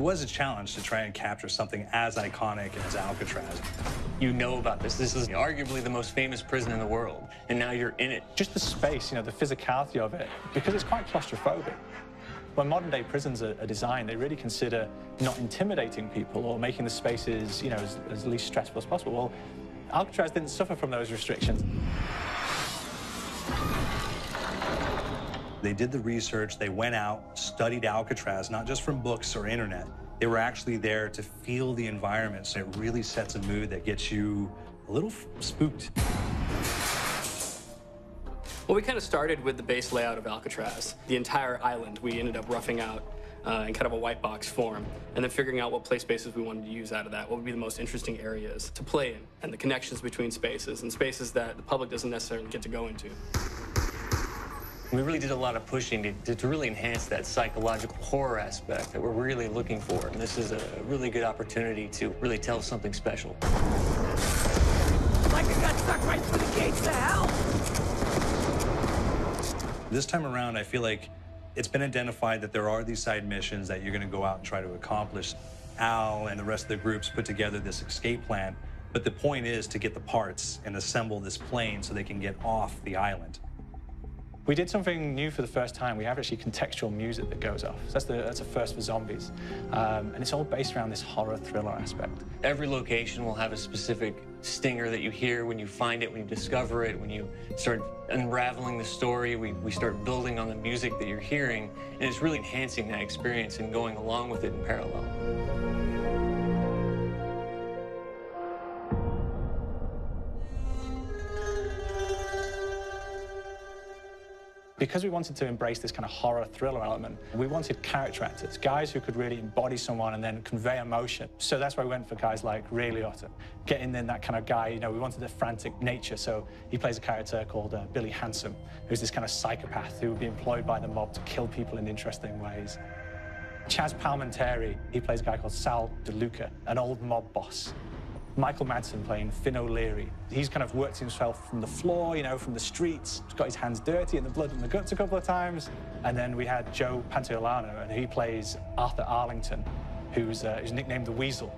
was a challenge to try and capture something as iconic as Alcatraz. You know about this. This is arguably the most famous prison in the world, and now you're in it. Just the space, the physicality of it, because it's quite claustrophobic. When modern-day prisons are designed, they really consider not intimidating people or making the spaces, as least stressful as possible. Well, Alcatraz didn't suffer from those restrictions. They did the research, they went out, studied Alcatraz, not just from books or internet. They were actually there to feel the environment, so it really sets a mood that gets you a little spooked. Well, we kind of started with the base layout of Alcatraz. The entire island we ended up roughing out in kind of a white box form, and then figuring out what play spaces we wanted to use out of that, what would be the most interesting areas to play in, and the connections between spaces, and spaces that the public doesn't necessarily get to go into. We really did a lot of pushing to really enhance that psychological horror aspect that we're really looking for. And this is a really good opportunity to really tell something special. Like I got stuck right through the gates to hell! This time around, I feel like it's been identified that there are these side missions that you're going to go out and try to accomplish. Al and the rest of the groups put together this escape plan, but the point is to get the parts and assemble this plane so they can get off the island. We did something new for the first time. We have actually contextual music that goes off. So that's a first for zombies. And it's all based around this horror thriller aspect. Every location will have a specific stinger that you hear when you find it, when you discover it, when you start unraveling the story. We start building on the music that you're hearing, and it's really enhancing that experience and going along with it in parallel. Because we wanted to embrace this kind of horror thriller element, we wanted character actors, guys who could really embody someone and then convey emotion. So that's why we went for guys like Ray Liotta, getting in that kind of guy, we wanted a frantic nature. So he plays a character called Billy Handsome, who's this kind of psychopath who would be employed by the mob to kill people in interesting ways. Chaz Palminteri, he plays a guy called Sal DeLuca, an old mob boss. Michael Madsen playing Finn O'Leary. He's kind of worked himself from the floor, from the streets. He's got his hands dirty in the blood and the guts a couple of times. And then we had Joe Pantoliano, and he plays Arthur Arlington, who's nicknamed the Weasel.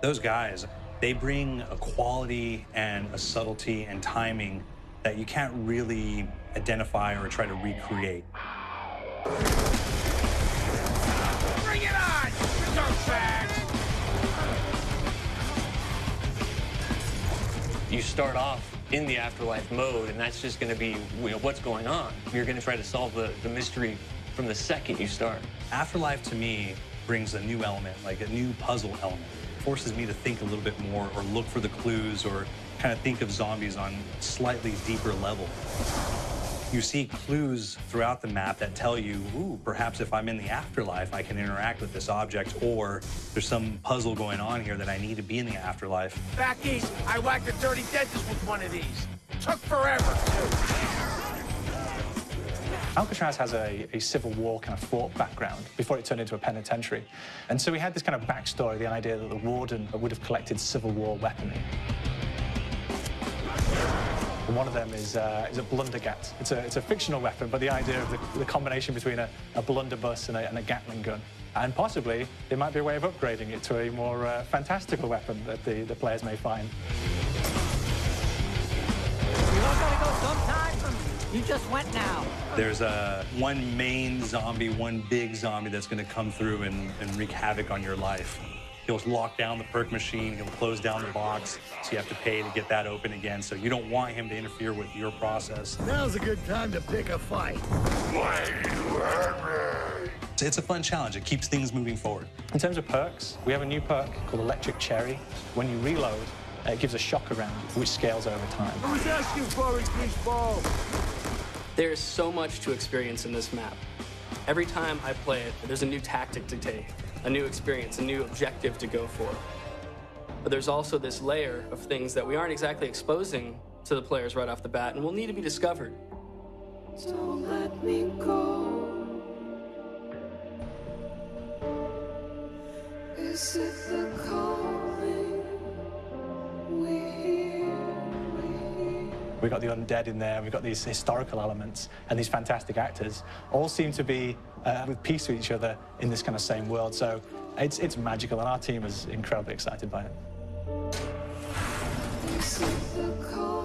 Those guys, they bring a quality and a subtlety and timing that you can't really identify or try to recreate. Bring it on, dirtbags! You start off in the afterlife mode, and that's just going to be what's going on. You're going to try to solve the mystery from the second you start. Afterlife, to me, brings a new element, like a new puzzle element. It forces me to think a little bit more or look for the clues or kind of think of zombies on a slightly deeper level. You see clues throughout the map that tell you, ooh, perhaps if I'm in the afterlife, I can interact with this object, or there's some puzzle going on here that I need to be in the afterlife. Back east, I whacked a dirty dentist with one of these. Took forever, too. Alcatraz has a Civil War kind of fort background before it turned into a penitentiary. And so we had this kind of backstory, the idea that the warden would have collected Civil War weaponry. And one of them is a blundergat. It's a fictional weapon, but the idea of the combination between a blunderbuss and a Gatling gun. And possibly, there might be a way of upgrading it to a more fantastical weapon that the players may find. We all gotta go sometime. You just went now. There's one main zombie, one big zombie that's going to come through and wreak havoc on your life. He'll lock down the perk machine, he'll close down the box, so you have to pay to get that open again. So you don't want him to interfere with your process. Now's a good time to pick a fight. It's a fun challenge. It keeps things moving forward. In terms of perks, we have a new perk called Electric Cherry. When you reload, it gives a shock around, which scales over time. I was asking for it, greaseball. There's so much to experience in this map. Every time I play it, there's a new tactic to take, a new experience, a new objective to go for. But there's also this layer of things that we aren't exactly exposing to the players right off the bat and will need to be discovered. Don't let me go. Is it the calling we hear? We've got the undead in there, we've got these historical elements, and these fantastic actors all seem to be with peace with each other in this kind of same world. So It's magical, and our team is incredibly excited by it. This is the call.